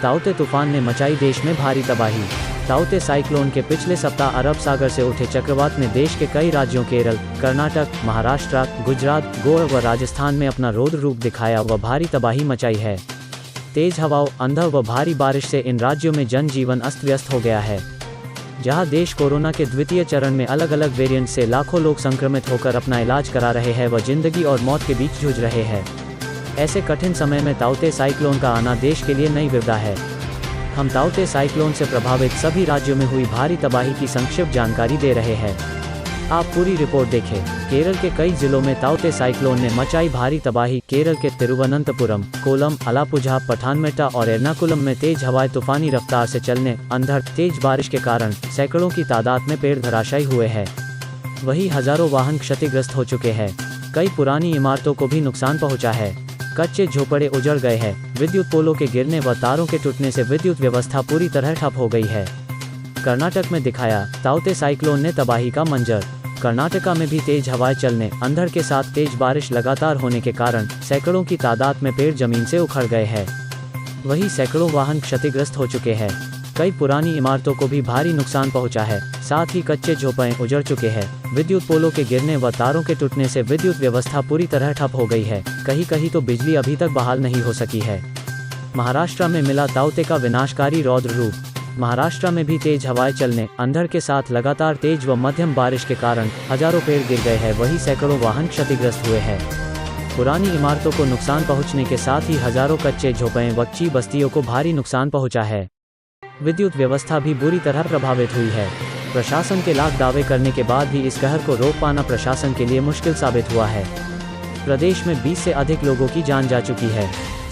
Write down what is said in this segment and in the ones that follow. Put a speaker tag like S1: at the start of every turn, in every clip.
S1: ताउते तूफान ने मचाई देश में भारी तबाही। ताउते साइक्लोन के पिछले सप्ताह अरब सागर से उठे चक्रवात ने देश के कई राज्यों केरल, कर्नाटक, महाराष्ट्र, गुजरात, गोवा व राजस्थान में अपना रौद्र रूप दिखाया व भारी तबाही मचाई है। तेज हवाओं, अंधड़ व भारी बारिश से इन राज्यों में जनजीवन अस्त व्यस्त हो गया है। जहां देश कोरोना के द्वितीय चरण में अलग अलग वेरिएंट से लाखों लोग संक्रमित होकर अपना इलाज करा रहे हैं व जिंदगी और मौत के बीच जूझ रहे हैं। ऐसे कठिन समय में ताउते साइक्लोन का आना देश के लिए नई विपदा है। हम ताउते साइक्लोन से प्रभावित सभी राज्यों में हुई भारी तबाही की संक्षिप्त जानकारी दे रहे हैं। आप पूरी रिपोर्ट देखें। केरल के कई जिलों में ताउते साइक्लोन ने मचाई भारी तबाही। केरल के तिरुवनंतपुरम, कोलम, अलापुझा, पठानमथिट्टा और एर्नाकुलम में तेज हवाएं तूफानी रफ्तार से चलने, अंधड़, तेज बारिश के कारण सैकड़ों की तादाद में पेड़ धराशायी हुए हैं। वहीं हजारों वाहन क्षतिग्रस्त हो चुके हैं। कई पुरानी इमारतों को भी नुकसान पहुंचा है। कच्चे झोपड़े उजड़ गए हैं। विद्युत पोलों के गिरने व तारों के टूटने से विद्युत व्यवस्था पूरी तरह ठप हो गई है। कर्नाटक में दिखाया ताउते साइक्लोन ने तबाही का मंजर। कर्नाटका में भी तेज हवाएं चलने, अंधड़ के साथ तेज बारिश लगातार होने के कारण सैकड़ों की तादाद में पेड़ जमीन से उखड़ गए हैं। वहीं सैकड़ों वाहन क्षतिग्रस्त हो चुके हैं। कई पुरानी इमारतों को भी भारी नुकसान पहुंचा है। साथ ही कच्चे झोपड़े उजड़ चुके हैं। विद्युत पोलों के गिरने व तारों के टूटने से विद्युत व्यवस्था पूरी तरह ठप हो गई है। कहीं कहीं तो बिजली अभी तक बहाल नहीं हो सकी है। महाराष्ट्र में मिला ताउते का विनाशकारी रौद्र रूप। महाराष्ट्र में भी तेज हवाएं चलने, अंधड़ के साथ लगातार तेज व मध्यम बारिश के कारण हजारों पेड़ गिर गए हैं। वहीं सैकड़ों वाहन क्षतिग्रस्त हुए हैं। पुरानी इमारतों को नुकसान पहुंचने के साथ ही हजारों कच्चे झोपड़े व कच्ची बस्तियों को भारी नुकसान पहुंचा है। विद्युत व्यवस्था भी बुरी तरह प्रभावित हुई है। प्रशासन के लाख दावे करने के बाद भी इस कहर को रोक पाना प्रशासन के लिए मुश्किल साबित हुआ है। प्रदेश में 20 से अधिक लोगों की जान जा चुकी है।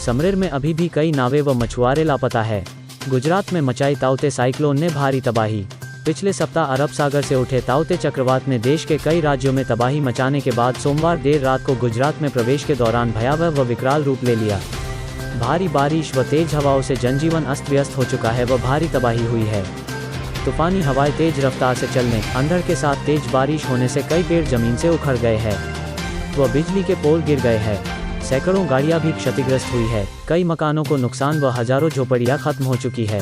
S1: समरेर में अभी भी कई नावें व मछुआरे लापता है। गुजरात में मचाई ताउते साइक्लोन ने भारी तबाही। पिछले सप्ताह अरब सागर से उठे ताउते चक्रवात ने देश के कई राज्यों में तबाही मचाने के बाद सोमवार देर रात को गुजरात में प्रवेश के दौरान भयावह व विकराल रूप ले लिया। भारी बारिश व तेज हवाओं से जनजीवन अस्त व्यस्त हो चुका है व भारी तबाही हुई है। तूफानी हवाएं तेज रफ्तार से चलने, अंधड़ के साथ तेज बारिश होने से कई पेड़ जमीन से उखड़ गए हैं व बिजली के पोल गिर गए हैं। सैकड़ों गाड़ियां भी क्षतिग्रस्त हुई है। कई मकानों को नुकसान व हजारों झोपड़ियां खत्म हो चुकी है।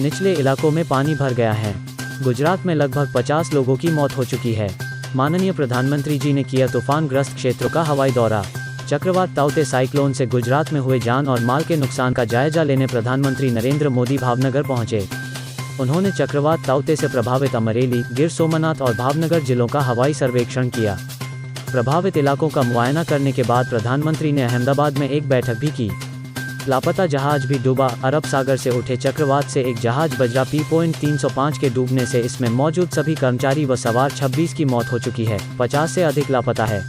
S1: निचले इलाकों में पानी भर गया है। गुजरात में लगभग 50 लोगों की मौत हो चुकी है। माननीय प्रधानमंत्री जी ने किया तूफान ग्रस्त क्षेत्रों का हवाई दौरा। चक्रवात ताउते साइक्लोन से गुजरात में हुए जान और माल के नुकसान का जायजा लेने प्रधानमंत्री नरेंद्र मोदी भावनगर पहुंचे। उन्होंने चक्रवात ताउते से प्रभावित अमरेली, गिर सोमनाथ और भावनगर जिलों का हवाई सर्वेक्षण किया। प्रभावित इलाकों का मुआयना करने के बाद प्रधानमंत्री ने अहमदाबाद में एक बैठक भी की। लापता जहाज भी डूबा। अरब सागर से उठे चक्रवात से एक जहाज बजरा P.305 के डूबने से इसमें मौजूद सभी कर्मचारी व सवार 26 की मौत हो चुकी है। 50 से अधिक लापता है।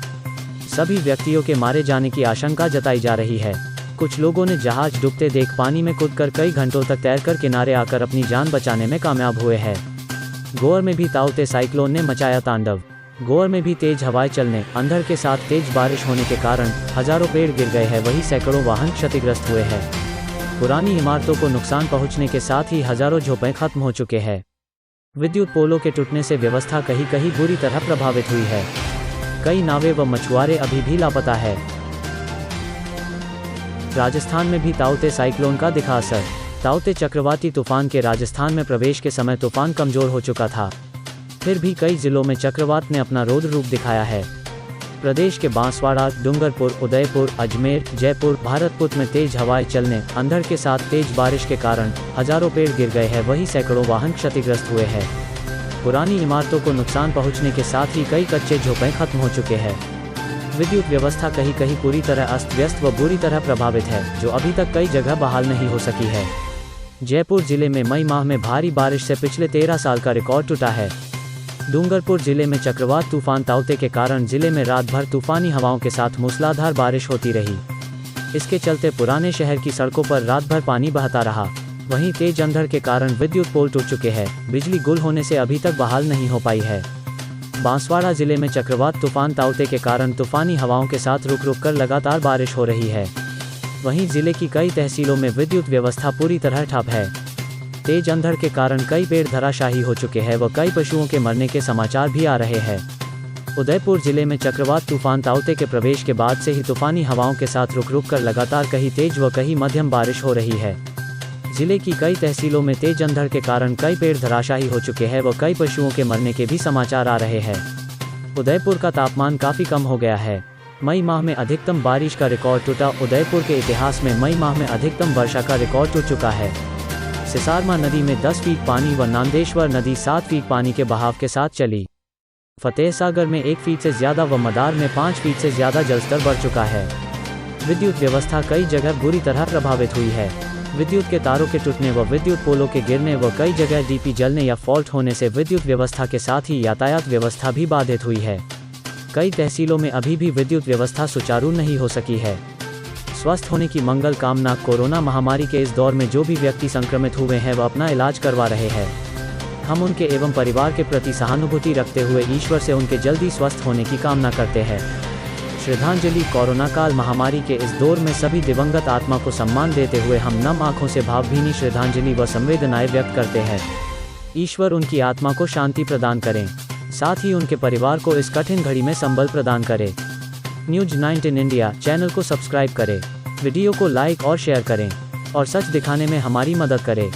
S1: सभी व्यक्तियों के मारे जाने की आशंका जताई जा रही है। कुछ लोगों ने जहाज डूबते देख पानी में कूदकर कई घंटों तक तैरकर किनारे आकर अपनी जान बचाने में कामयाब हुए हैं। गोवा में भी ताउते साइक्लोन ने मचाया तांडव। गोवा में भी तेज हवाएं चलने, अंधड़ के साथ तेज बारिश होने के कारण हजारों पेड़ गिर गए हैं। वहीं सैकड़ों वाहन क्षतिग्रस्त हुए हैं। पुरानी इमारतों को नुकसान पहुंचने के साथ ही हजारों झोपड़े खत्म हो चुके हैं। विद्युत पोलों के टूटने से व्यवस्था कहीं कहीं बुरी तरह प्रभावित हुई है। कई नावें व मछुआरे अभी भी लापता है। राजस्थान में भी ताउते साइक्लोन का दिखा असर। ताउते चक्रवाती तूफान के राजस्थान में प्रवेश के समय तूफान कमजोर हो चुका था। फिर भी कई जिलों में चक्रवात ने अपना रौद्र रूप दिखाया है। प्रदेश के बांसवाड़ा, डूंगरपुर, उदयपुर, अजमेर, जयपुर, भरतपुर में तेज हवाएं चलने, अंधड़ के साथ तेज बारिश के कारण हजारों पेड़ गिर गए हैं। वहीं सैकड़ों वाहन क्षतिग्रस्त हुए हैं। पुरानी इमारतों को नुकसान पहुंचने के साथ ही कई कच्चे झोपड़े खत्म हो चुके हैं। विद्युत व्यवस्था कहीं कहीं पूरी तरह अस्त व्यस्त व बुरी तरह प्रभावित है, जो अभी तक कई जगह बहाल नहीं हो सकी है। जयपुर जिले में मई माह में भारी बारिश से पिछले 13 साल का रिकॉर्ड टूटा है। डूंगरपुर जिले में चक्रवात तूफान ताउते के कारण जिले में रात भर तूफानी हवाओं के साथ मूसलाधार बारिश होती रही। इसके चलते पुराने शहर की सड़कों पर रात भर पानी बहता रहा। वहीं तेज अंधड़ के कारण विद्युत पोल टूट चुके हैं। बिजली गुल होने से अभी तक बहाल नहीं हो पाई है। बांसवाड़ा जिले में चक्रवात तूफान ताउते के कारण तूफानी हवाओं के साथ रुक रुक कर लगातार बारिश हो रही है। वहीं जिले की कई तहसीलों में विद्युत व्यवस्था पूरी तरह ठप है। तेज अंधड़ के कारण कई पेड़ धराशायी हो चुके हैं व कई पशुओं के मरने के समाचार भी आ रहे हैं। उदयपुर जिले में चक्रवात तूफान ताउते के प्रवेश के बाद से ही तूफानी हवाओं के साथ रुक रुक कर लगातार कहीं तेज व कहीं मध्यम बारिश हो रही है। जिले की कई तहसीलों में तेज अंधड़ के कारण कई पेड़ धराशायी हो चुके हैं व कई पशुओं के मरने के भी समाचार आ रहे हैं। उदयपुर का तापमान काफ़ी कम हो गया है। मई माह में अधिकतम बारिश का रिकॉर्ड टूटा। उदयपुर के इतिहास में मई माह में अधिकतम वर्षा का रिकॉर्ड टूट चुका है। सिसारमा नदी में 10 फीट पानी व नांदेश्वर नदी 7 फीट पानी के बहाव के साथ चली। फतेहसागर में 1 फीट से ज़्यादा व मदार में 5 फीट से ज़्यादा जलस्तर बढ़ चुका है। विद्युत व्यवस्था कई जगह बुरी तरह प्रभावित हुई है। विद्युत के तारों के टूटने व विद्युत पोलों के गिरने व कई जगह डीपी जलने या फॉल्ट होने से विद्युत व्यवस्था के साथ ही यातायात व्यवस्था भी बाधित हुई है। कई तहसीलों में अभी भी विद्युत व्यवस्था सुचारू नहीं हो सकी है। स्वस्थ होने की मंगल कामना। कोरोना महामारी के इस दौर में जो भी व्यक्ति संक्रमित हुए हैं वह अपना इलाज करवा रहे हैं। हम उनके एवं परिवार के प्रति सहानुभूति रखते हुए ईश्वर से उनके जल्दी स्वस्थ होने की कामना करते हैं। श्रद्धांजलि। कोरोना काल महामारी के इस दौर में सभी दिवंगत आत्मा को सम्मान देते हुए हम नम आंखों से भावभीनी श्रद्धांजलि व संवेदनाएं व्यक्त करते हैं। ईश्वर उनकी आत्मा को शांति प्रदान करें, साथ ही उनके परिवार को इस कठिन घड़ी में संबल प्रदान करें। न्यूज 19 इंडिया चैनल को सब्सक्राइब करें, वीडियो को लाइक और शेयर करें और सच दिखाने में हमारी मदद करें।